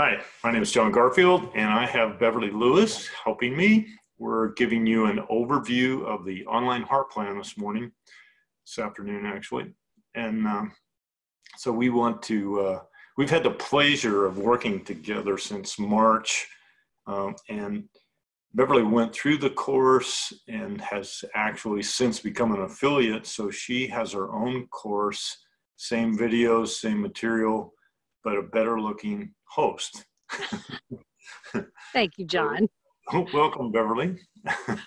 Hi, my name is John Garfield, and I have Beverly Lewis helping me. We're giving you an overview of the online heart plan this afternoon actually. And so we've had the pleasure of working together since March, and Beverly went through the course and has actually since become an affiliate. So she has her own course, same videos, same material, but a better looking host. Thank you, John. Welcome, Beverly. I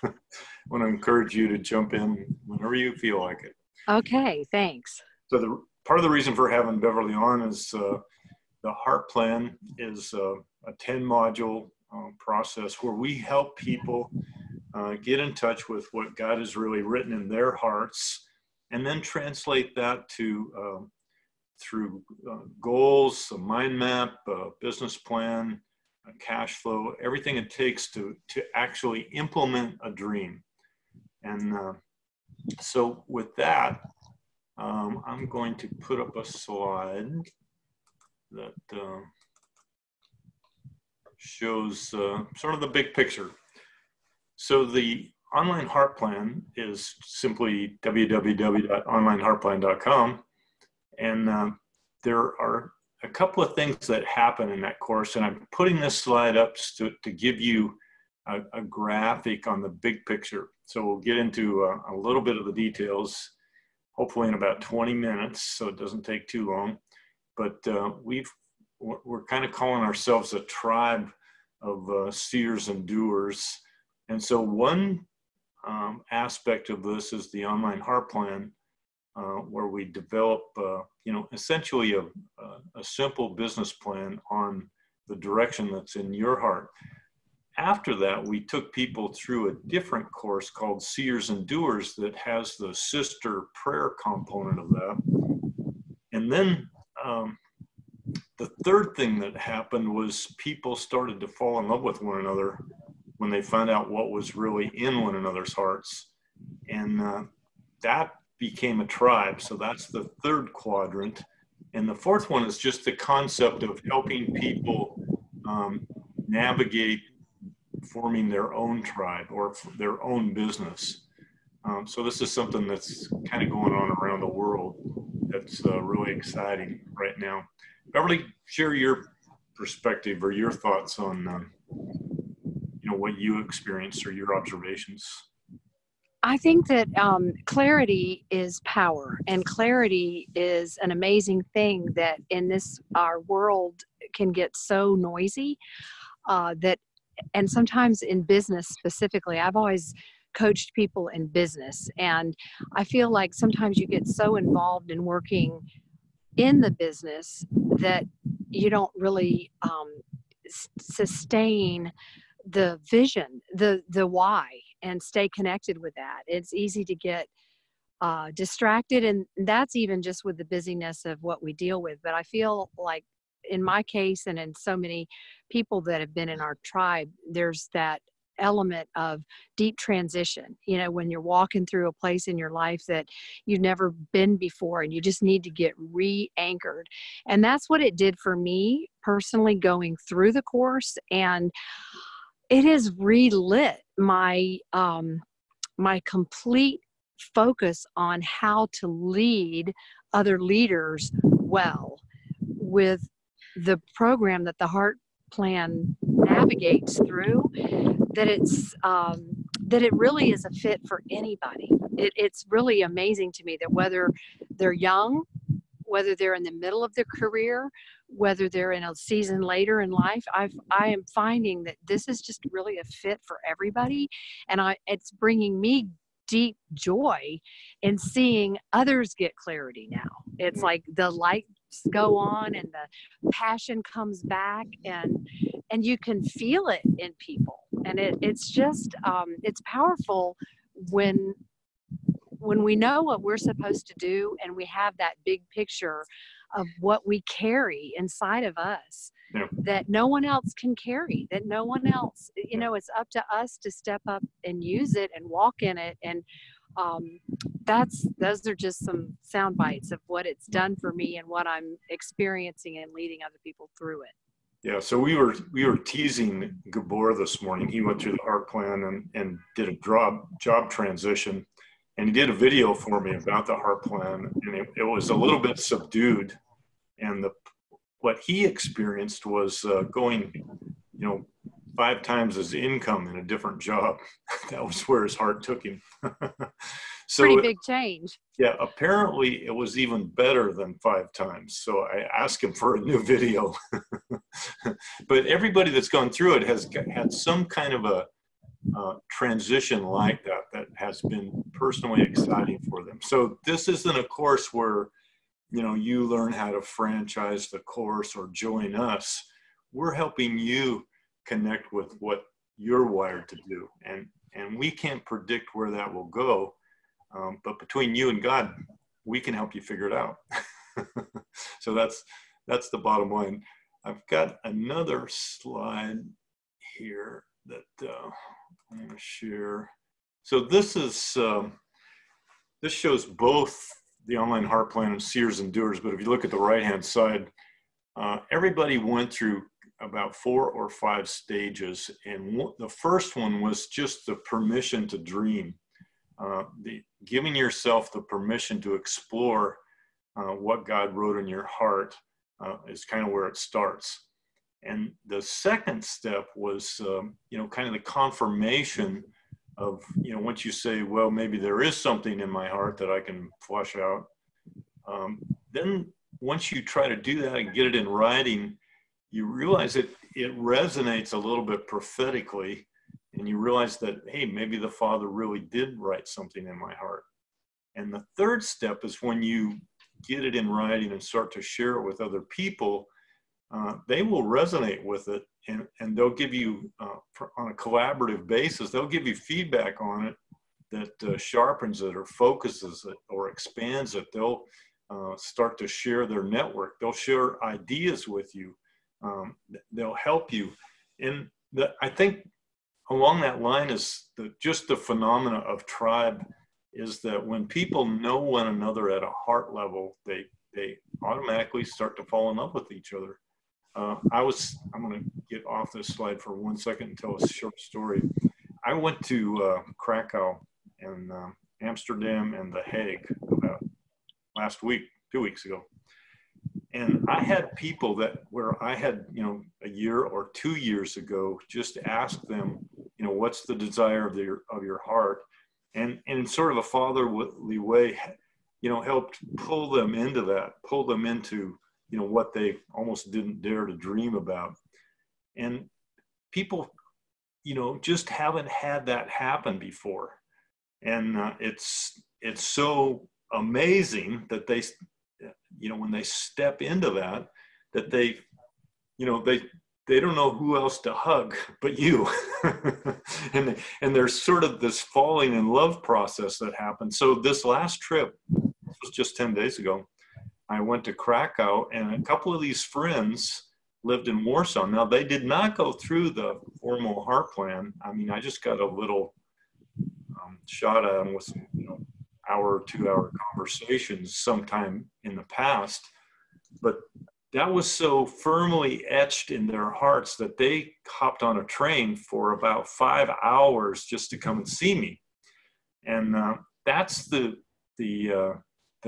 want to encourage you to jump in whenever you feel like it. Okay, thanks. So part of the reason for having Beverly on is the Heart Plan is a 10-module process where we help people get in touch with what God has really written in their hearts, and then translate that to through goals, a mind map, a business plan, a cash flow, everything it takes to actually implement a dream. And so with that, I'm going to put up a slide that shows sort of the big picture. So the online heart plan is simply www.onlineheartplan.com. And there are a couple of things that happen in that course. And I'm putting this slide up to give you a graphic on the big picture. So we'll get into a little bit of the details, hopefully in about 20 minutes, so it doesn't take too long. But we're kind of calling ourselves a tribe of seers and doers. And so one aspect of this is the online heart plan, where we develop, essentially a simple business plan on the direction that's in your heart. After that, we took people through a different course called Seers and Doers that has the sister prayer component of that. And then the third thing that happened was people started to fall in love with one another when they found out what was really in one another's hearts. And that became a tribe. So that's the third quadrant. And the fourth one is just the concept of helping people navigate forming their own tribe or their own business. So this is something that's kind of going on around the world that's really exciting right now. Beverly, share your perspective or your thoughts on what you experienced or your observations. I think that clarity is power, and clarity is an amazing thing that in our world can get so noisy and sometimes in business specifically. I've always coached people in business, and I feel like sometimes you get so involved in working in the business that you don't really sustain the vision, the why, and stay connected with that. It's easy to get distracted, and that's even just with the busyness of what we deal with. But I feel like in my case and in so many people that have been in our tribe, there's that element of deep transition, when you're walking through a place in your life that you've never been before and you just need to get re-anchored. And that's what it did for me personally going through the course. And it has relit my my complete focus on how to lead other leaders well with the program that the Heart Plan navigates through. That it really is a fit for anybody. It's really amazing to me that whether they're young, whether they're in the middle of their career, whether they're in a season later in life, I am finding that this is just really a fit for everybody. And it's bringing me deep joy in seeing others get clarity now. It's like the lights go on and the passion comes back, and you can feel it in people. And it's just, it's powerful when we know what we're supposed to do and we have that big picture of what we carry inside of us, that no one else can carry, that no one else, it's up to us to step up and use it and walk in it. And those are just some sound bites of what it's done for me and what I'm experiencing and leading other people through it. Yeah, so we were teasing Gabor this morning. He went through the heart plan and did a job transition, and he did a video for me about the heart plan, and it was a little bit subdued. And what he experienced was going, 5 times his income in a different job. That was where his heart took him. Pretty So big change. yeah, apparently it was even better than 5 times. So I asked him for a new video. But everybody that's gone through it has had some kind of a transition like that has been personally exciting for them. So this isn't a course where, you learn how to franchise the course or join us. We're helping you connect with what you're wired to do. And we can't predict where that will go. But between you and God, we can help you figure it out. So that's the bottom line. I've got another slide here that I'm going to share. So this shows both the online heart plan and Seers and Doers. But if you look at the right-hand side, everybody went through about 4 or 5 stages. And the first one was just the permission to dream. Giving yourself the permission to explore what God wrote in your heart is kind of where it starts. And the second step was, kind of the confirmation of, once you say, well, maybe there is something in my heart that I can flush out. Then once you try to do that and get it in writing, you realize it resonates a little bit prophetically. And you realize that, hey, maybe the Father really did write something in my heart. And the third step is when you get it in writing and start to share it with other people, they will resonate with it, and they'll give you, on a collaborative basis, they'll give you feedback on it that sharpens it or focuses it or expands it. They'll start to share their network. They'll share ideas with you. They'll help you. And I think along that line is just the phenomena of tribe is that when people know one another at a heart level, they automatically start to fall in love with each other. I'm going to get off this slide for 1 second and tell a short story. I went to Krakow and Amsterdam and The Hague about last week, 2 weeks ago. And I had people where I had, a year or 2 years ago, just ask them, what's the desire of your heart? And in sort of a fatherly way, helped pull them into what they almost didn't dare to dream about. And people, just haven't had that happen before. And it's so amazing that they, when they step into that they don't know who else to hug but you. and there's sort of this falling in love process that happens. So this last trip, this was just 10 days ago, I went to Krakow, and a couple of these friends lived in Warsaw. Now, they did not go through the formal heart plan. I mean, I just got a little shot at them with hour or 2 hour conversations sometime in the past. But that was so firmly etched in their hearts that they hopped on a train for about 5 hours just to come and see me. And that's the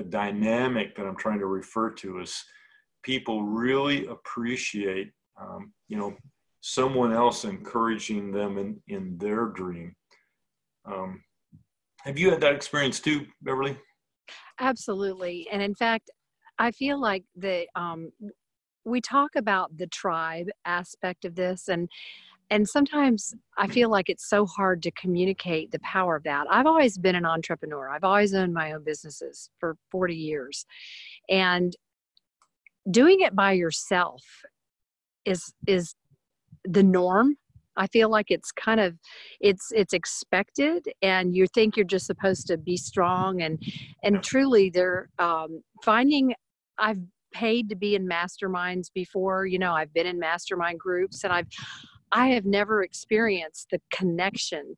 dynamic that I'm trying to refer to, is people really appreciate, someone else encouraging them in their dream. Have you had that experience too, Beverly? Absolutely. And in fact, I feel like we talk about the tribe aspect of this, and sometimes I feel like it's so hard to communicate the power of that. I've always been an entrepreneur. I've always owned my own businesses for 40 years. And doing it by yourself is the norm. I feel like it's kind of, it's expected, and you think you're just supposed to be strong, and truly they're finding, I've paid to be in masterminds before, I've been in mastermind groups, and I have never experienced the connection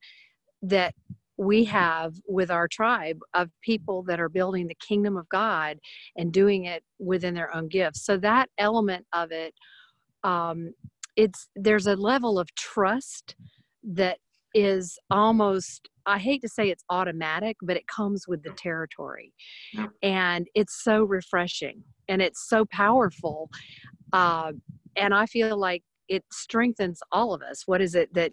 that we have with our tribe of people that are building the kingdom of God and doing it within their own gifts. So that element of it there's a level of trust that is almost, I hate to say it's automatic, but it comes with the territory. Yeah. And it's so refreshing and it's so powerful. And I feel like it strengthens all of us. What is it that,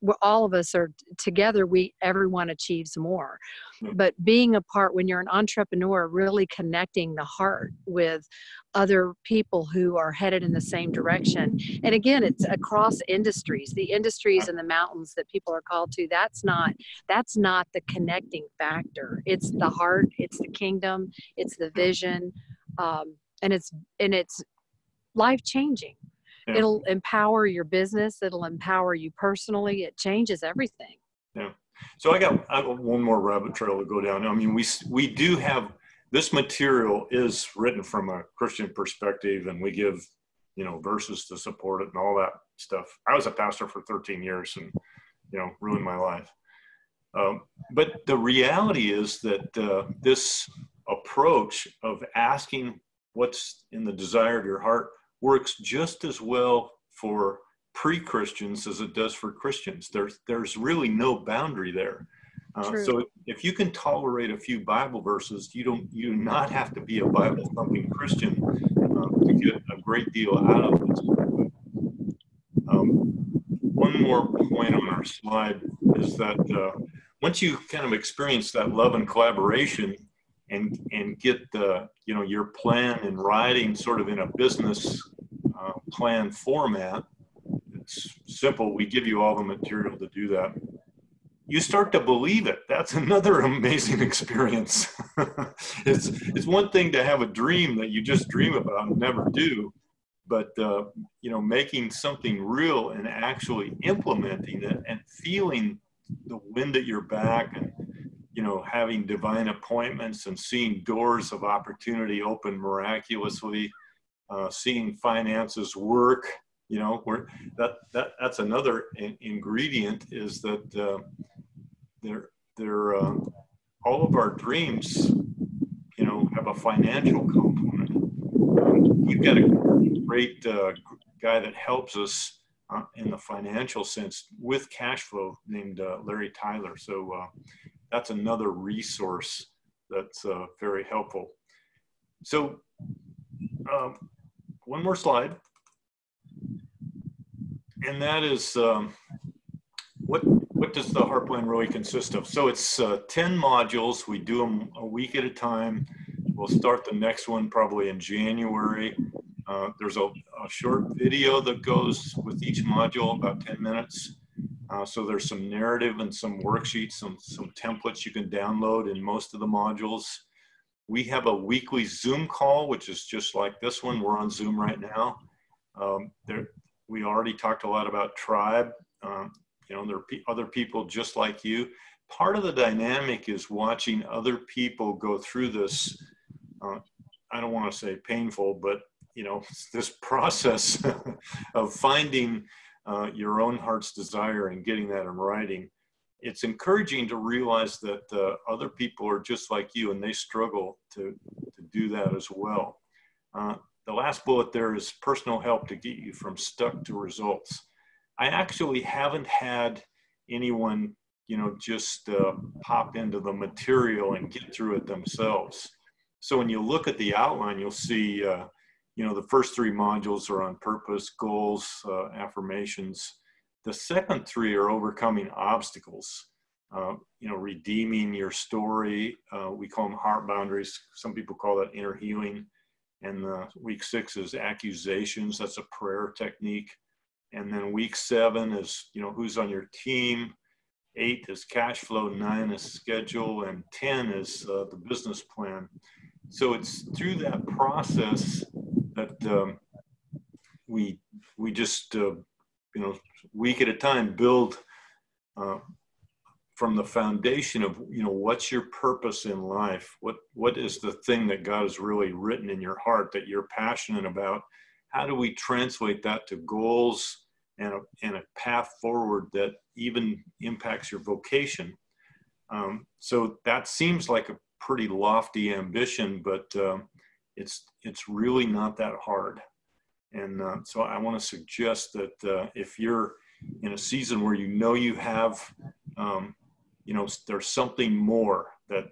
we're, all of us are together, everyone achieves more. Yeah. But being a part, when you're an entrepreneur, really connecting the heart with other people who are headed in the same direction. And again, it's across industries, the industries and the mountains that people are called to. That's not the connecting factor. It's the heart, it's the kingdom, it's the vision. And it's life changing. Yeah. It'll empower your business. It'll empower you personally. It changes everything. Yeah. So I got one more rabbit trail to go down. I mean, we do have, this material is written from a Christian perspective, and we give, verses to support it and all that stuff. I was a pastor for 13 years and, ruined my life. But the reality is that this approach of asking what's in the desire of your heart works just as well for pre-Christians as it does for Christians. There's really no boundary there. So if you can tolerate a few Bible verses, you do not have to be a Bible-thumping Christian to get a great deal out of it. One more point on our slide is that once you kind of experience that love and collaboration and get your plan in writing sort of in a business plan format, it's simple. We give you all the material to do that. You start to believe it. That's another amazing experience. It's one thing to have a dream that you just dream about and never do, but making something real and actually implementing it and feeling the wind at your back and having divine appointments and seeing doors of opportunity open miraculously, seeing finances work, that's another ingredient, is that they're all of our dreams, have a financial component. We've got a great guy that helps us in the financial sense with cash flow named Larry Tyler. So that's another resource that's very helpful. So one more slide. And that is what does the Heartplan really consist of? So it's 10 modules. We do them a week at a time. We'll start the next one probably in January. There's a short video that goes with each module, about 10 minutes. So there's some narrative and some worksheets, some templates you can download in most of the modules. We have a weekly Zoom call, which is just like this one. We're on Zoom right now. We already talked a lot about tribe. There are other people just like you. Part of the dynamic is watching other people go through this, I don't want to say painful, but this process of finding your own heart's desire and getting that in writing. It's encouraging to realize that other people are just like you and they struggle to do that as well. The last bullet there is personal help to get you from stuck to results. I actually haven't had anyone, just pop into the material and get through it themselves. So when you look at the outline, you'll see, the first 3 modules are on purpose, goals, affirmations. The second 3 are overcoming obstacles, redeeming your story. We call them heart boundaries. Some people call that inner healing. And week 6 is accusations. That's a prayer technique. And then week 7 is, who's on your team. 8 is cash flow, 9 is schedule, and 10 is the business plan. So it's through that process that we just, week at a time build from the foundation of, what's your purpose in life? What is the thing that God has really written in your heart that you're passionate about? How do we translate that to goals and a path forward that even impacts your vocation? So that seems like a pretty lofty ambition, but it's really not that hard. And so I want to suggest that if you're in a season where you have, there's something more that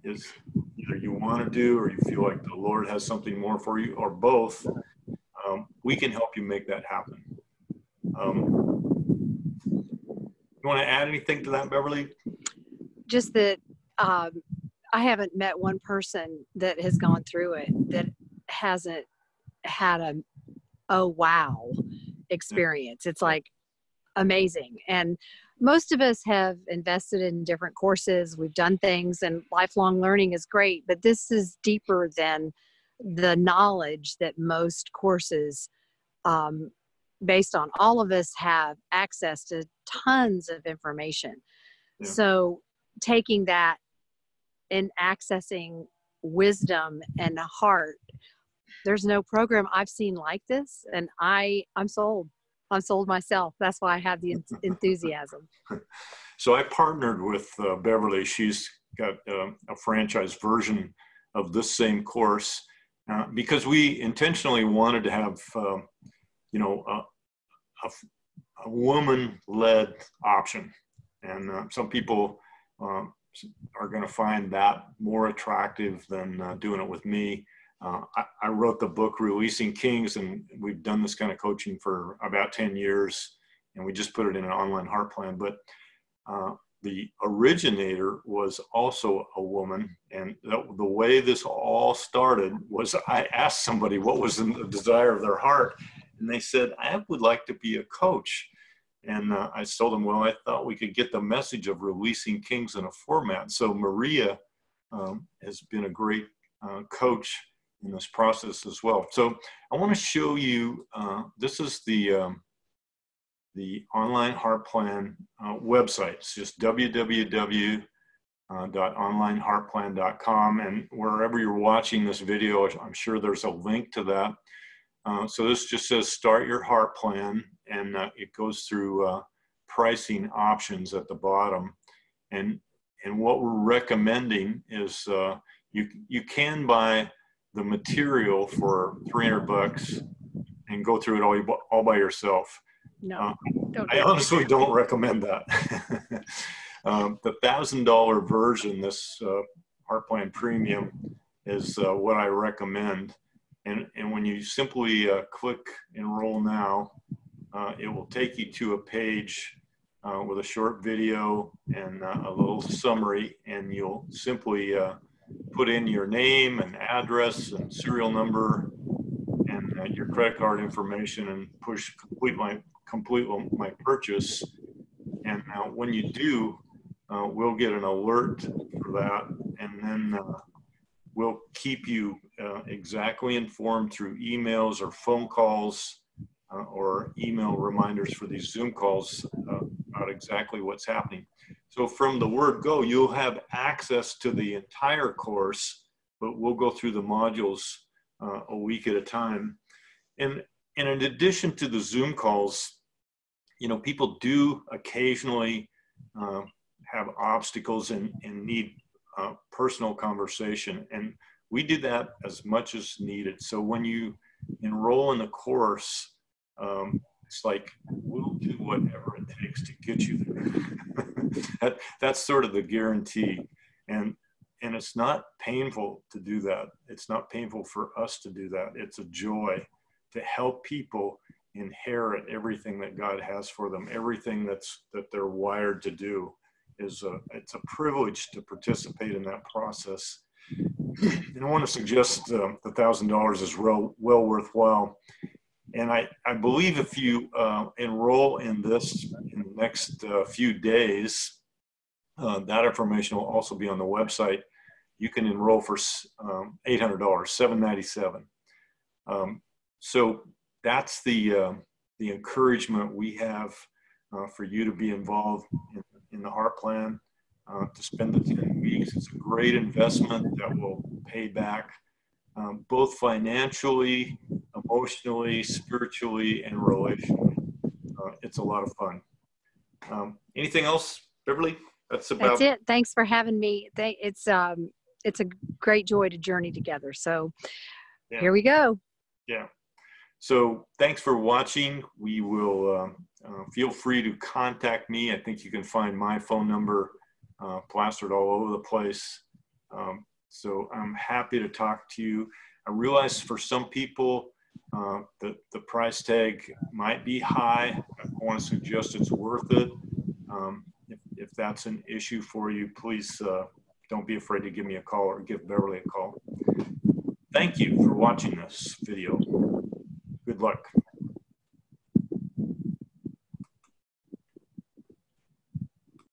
is either you want to do or you feel like the Lord has something more for you, or both, we can help you make that happen. You want to add anything to that, Beverly? Just that I haven't met one person that has gone through it that hasn't had a oh wow experience. It's like amazing. And most of us have invested in different courses. We've done things, and lifelong learning is great, but this is deeper than the knowledge that most courses, based on all of us, have access to tons of information. Yeah. So taking that and accessing wisdom and heart, there's no program I've seen like this, and I'm sold. I'm sold myself. That's why I have the enthusiasm. So I partnered with Beverly. She's got a franchise version of this same course because we intentionally wanted to have, a woman-led option. And some people are going to find that more attractive than doing it with me. I wrote the book Releasing Kings, and we've done this kind of coaching for about 10 years, and we just put it in an online heart plan. But the originator was also a woman, and the way this all started was I asked somebody what was the desire of their heart, and they said, I would like to be a coach. And I told them, well, I thought we could get the message of releasing kings in a format. So Maria has been a great coach in this process as well. So I want to show you, this is the Online Heart Plan website. It's just www.onlineheartplan.com. And wherever you're watching this video, I'm sure there's a link to that. So this just says start your heart plan, and it goes through pricing options at the bottom. And what we're recommending is you can buy the material for $300 and go through it all by yourself. No, I honestly don't recommend that. The $1,000 version, this Heart Plan Premium, is what I recommend. And when you simply click Enroll Now, it will take you to a page with a short video and a little summary, and you'll simply put in your name and address and serial number and your credit card information and push complete my purchase. And when you do, we'll get an alert for that, and then we'll keep you exactly informed through emails or phone calls or email reminders for these Zoom calls about exactly what's happening. So from the word go, you'll have access to the entire course, but we'll go through the modules a week at a time. And in addition to the Zoom calls, people do occasionally have obstacles and need personal conversation. And we do that as much as needed. So when you enroll in the course, it's like, we'll do whatever it takes to get you there. That's sort of the guarantee. And it's not painful to do that. It's not painful for us to do that. It's a joy to help people inherit everything that God has for them, everything that they're wired to do. It's a privilege to participate in that process. And I want to suggest the $1,000 is well worthwhile. And I believe if you enroll in this in the next few days, that information will also be on the website. You can enroll for $800, $797. So that's the encouragement we have for you to be involved in the Heart Plan, to spend the 10 weeks. It's a great investment that will pay back both financially, emotionally, spiritually, and relationally. It's a lot of fun. Anything else, Beverly? That's it. Thanks for having me. It's a great joy to journey together. So Here we go. Yeah. So thanks for watching. We will feel free to contact me. I think you can find my phone number plastered all over the place. So I'm happy to talk to you. I realize for some people the price tag might be high. I want to suggest it's worth it. If that's an issue for you, please don't be afraid to give me a call or give Beverly a call. Thank you for watching this video. Good luck.